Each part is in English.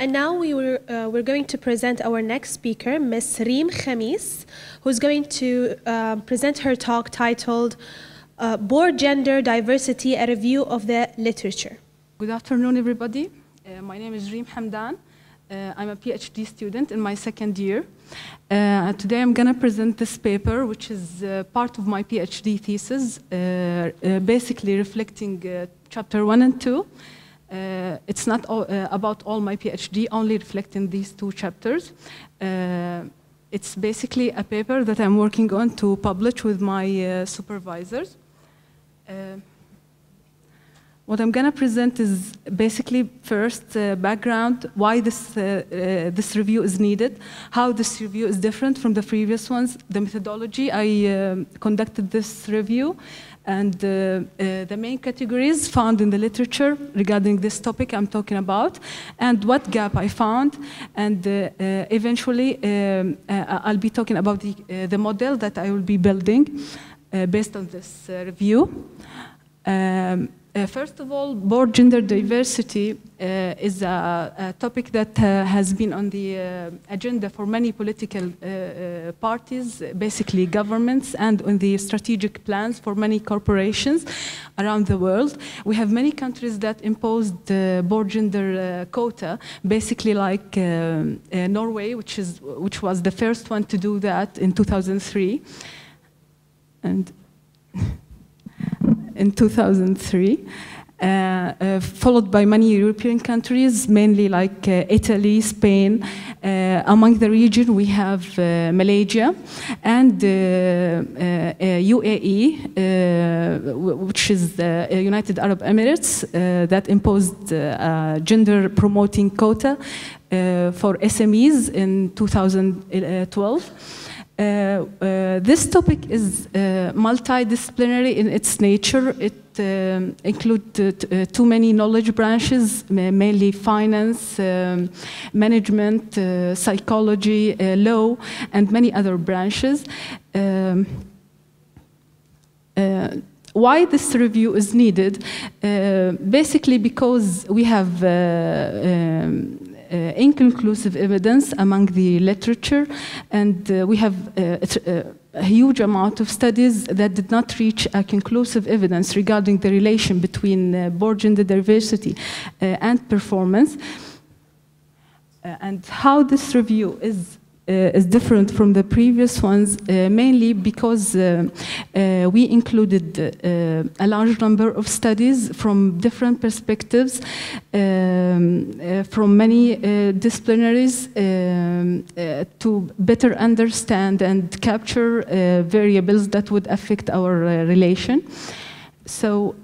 And now we're going to present our next speaker, Ms. REEM KHAMIS, who's going to present her talk titled Board Gender Diversity, a Review of the Literature. Good afternoon, everybody. My name is REEM KHAMIS. I'm a PhD student in my second year. Today I'm going to present this paper, which is part of my PhD thesis, basically reflecting chapter 1 and 2. It's not about all my PhD, only reflecting these two chapters. It's basically a paper that I'm working on to publish with my supervisors. What I'm going to present is basically first background, why this review is needed, how this review is different from the previous ones, the methodology I conducted this review, and the main categories found in the literature regarding this topic I'm talking about, and what gap I found, and eventually I'll be talking about the model that I will be building based on this review. First of all, board gender diversity is a topic that has been on the agenda for many political parties, basically governments, and on the strategic plans for many corporations around the world. We have many countries that imposed the board gender quota, basically like Norway, which was the first one to do that in 2003. And in 2003, followed by many European countries, mainly like Italy, Spain. Among the region, we have Malaysia and UAE, which is the United Arab Emirates, that imposed a gender-promoting quota for SMEs in 2012. This topic is multidisciplinary in its nature. It includes too many knowledge branches, mainly finance, management, psychology, law, and many other branches. Why this review is needed? Basically because we have inconclusive evidence among the literature, and we have a huge amount of studies that did not reach a conclusive evidence regarding the relation between board gender diversity and performance. And how this review is different from the previous ones, mainly because we included a large number of studies from different perspectives, from many disciplinaries, to better understand and capture variables that would affect our relation. So,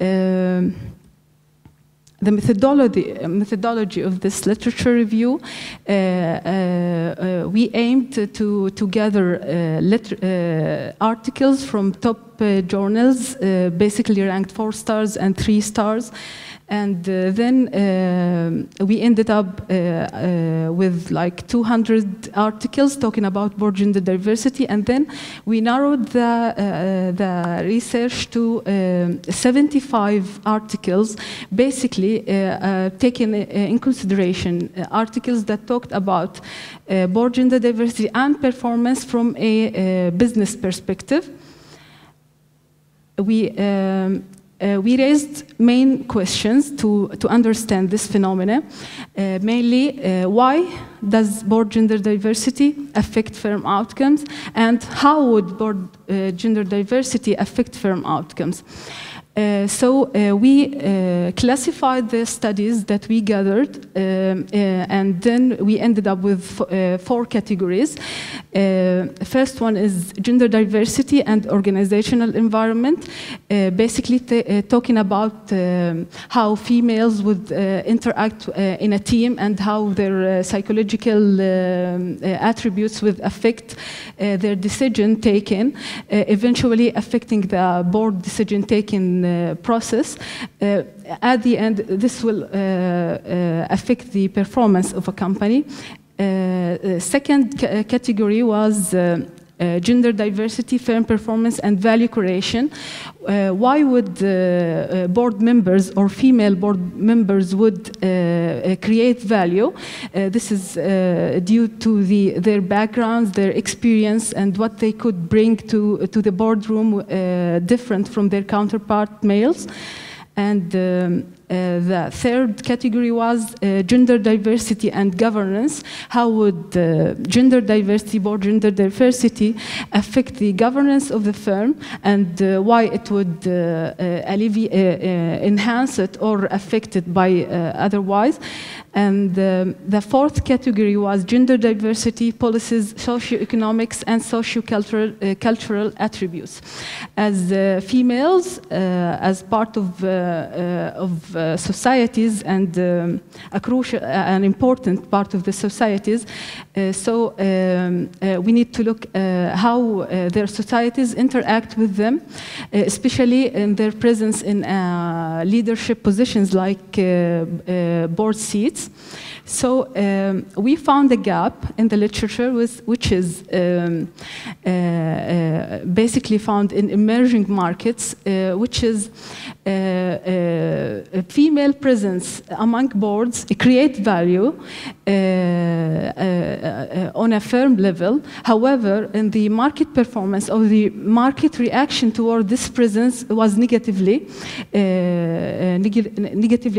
the methodology of this literature review, we aimed to gather articles from top journals, basically ranked 4 stars and 3 stars. And then we ended up with like 200 articles talking about board gender diversity, and then we narrowed the research to 75 articles, basically taking in consideration articles that talked about board gender diversity and performance from a business perspective. We raised main questions to understand this phenomena, mainly why does board gender diversity affect firm outcomes, and how would board gender diversity affect firm outcomes. So we classified the studies that we gathered, and then we ended up with 4 categories. First one is gender diversity and organizational environment, basically talking about how females would interact in a team and how their psychological attributes would affect their decision taking, eventually affecting the board decision taking process. At the end, this will affect the performance of a company. Second category was gender diversity, firm performance, and value creation. Why would board members or female board members would create value? This is due to their backgrounds, their experience, and what they could bring to the boardroom different from their counterpart males. And the third category was gender diversity and governance. How would gender diversity, board gender diversity, affect the governance of the firm, and why it would enhance it or affect it by otherwise? And the fourth category was gender diversity, policies, socioeconomics, and socio-cultural attributes. As females, as part of societies and an important part of the societies, so we need to look how their societies interact with them, especially in their presence in leadership positions like board seats. So we found a gap in the literature which is basically found in emerging markets, which is female presence among boards create value on a firm level. However, in the market performance or the market reaction toward this presence was negatively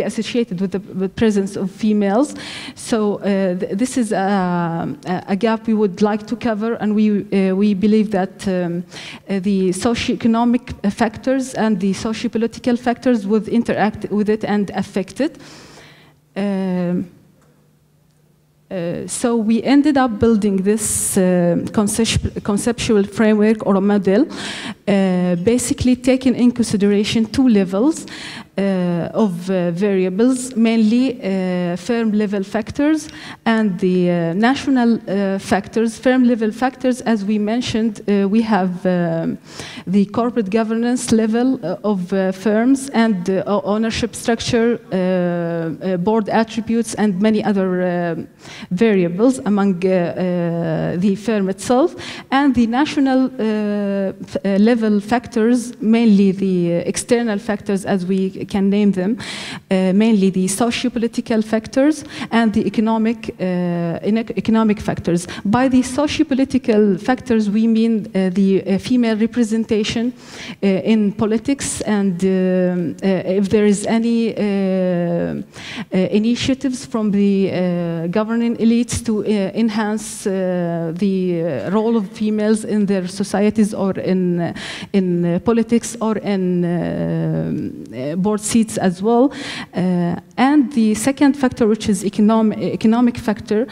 associated with the presence of females. So this is a gap we would like to cover, and we believe that the socioeconomic factors and the sociopolitical factors would interact with it and affect it. So we ended up building this conceptual framework or a model, basically taking in consideration two levels of variables, mainly firm level factors and the national factors. Firm level factors, as we mentioned, we have the corporate governance level of firms and ownership structure, board attributes, and many other variables among the firm itself, and the national level factors, mainly the external factors as we can name them, mainly the socio-political factors and the economic factors. By the socio-political factors, we mean the female representation in politics, and if there is any initiatives from the governing elites to enhance the role of females in their societies or in politics or in board seats as well. And the second factor, which is economic factor,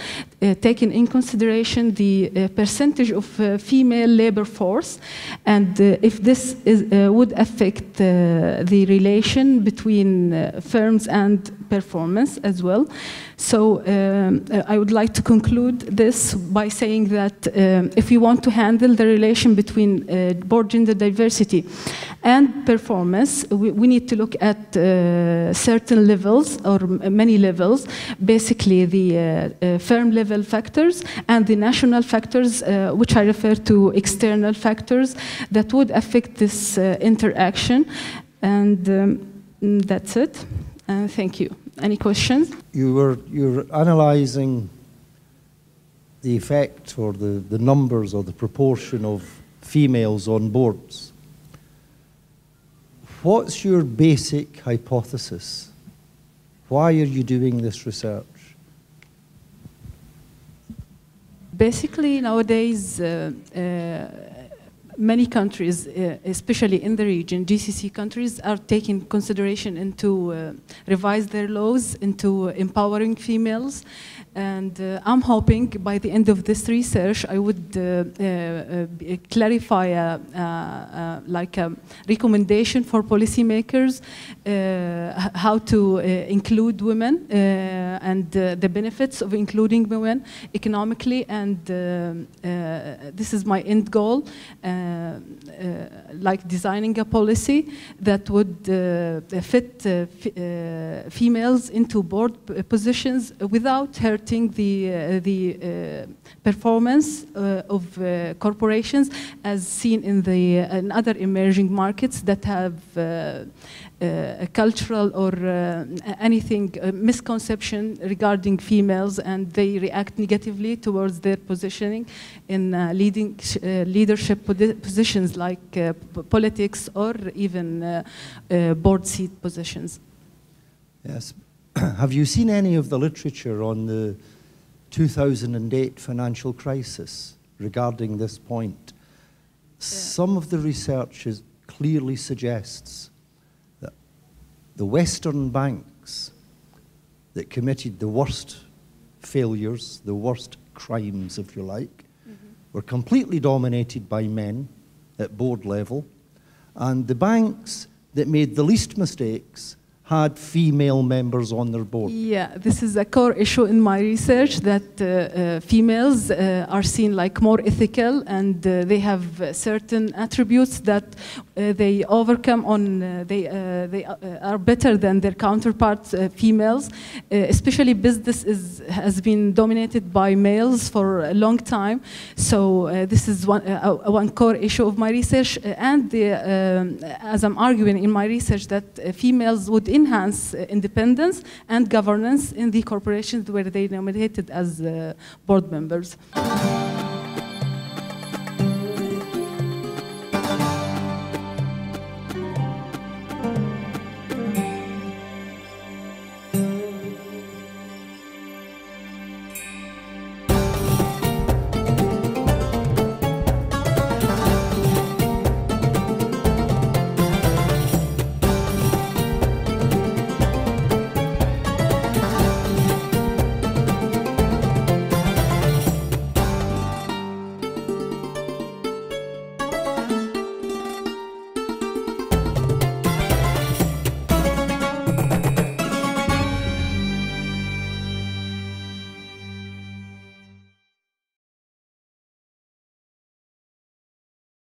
taking in consideration the percentage of female labor force, and if this would affect the relation between firms and performance as well. So I would like to conclude this by saying that if we want to handle the relation between board gender diversity and performance, we need to look at certain levels or many levels, basically the firm level factors and the national factors, which I refer to external factors that would affect this interaction. And that's it. Thank you. Any questions? You're analysing the effect or the numbers or the proportion of females on boards. What's your basic hypothesis? Why are you doing this research? Basically, nowadays, many countries, especially in the region, GCC countries, are taking consideration into revise their laws into empowering females. And I'm hoping by the end of this research, I would clarify like a recommendation for policymakers how to include women and the benefits of including women economically. And this is my end goal, like designing a policy that would fit females into board positions without hurting hurting the performance of corporations, as seen in other emerging markets that have a cultural or anything misconception regarding females, and they react negatively towards their positioning in leadership positions like politics or even board seat positions. Yes. Have you seen any of the literature on the 2008 financial crisis regarding this point? Some of the research clearly suggests that the Western banks that committed the worst failures, the worst crimes, if you like, were completely dominated by men at board level, and the banks that made the least mistakes had female members on their board. Yeah, this is a core issue in my research, that females are seen like more ethical, and they have certain attributes that they overcome on, they are better than their counterparts, females. Especially business has been dominated by males for a long time. So this is one core issue of my research, and as I'm arguing in my research, that females would enhance independence and governance in the corporations where they nominated as board members.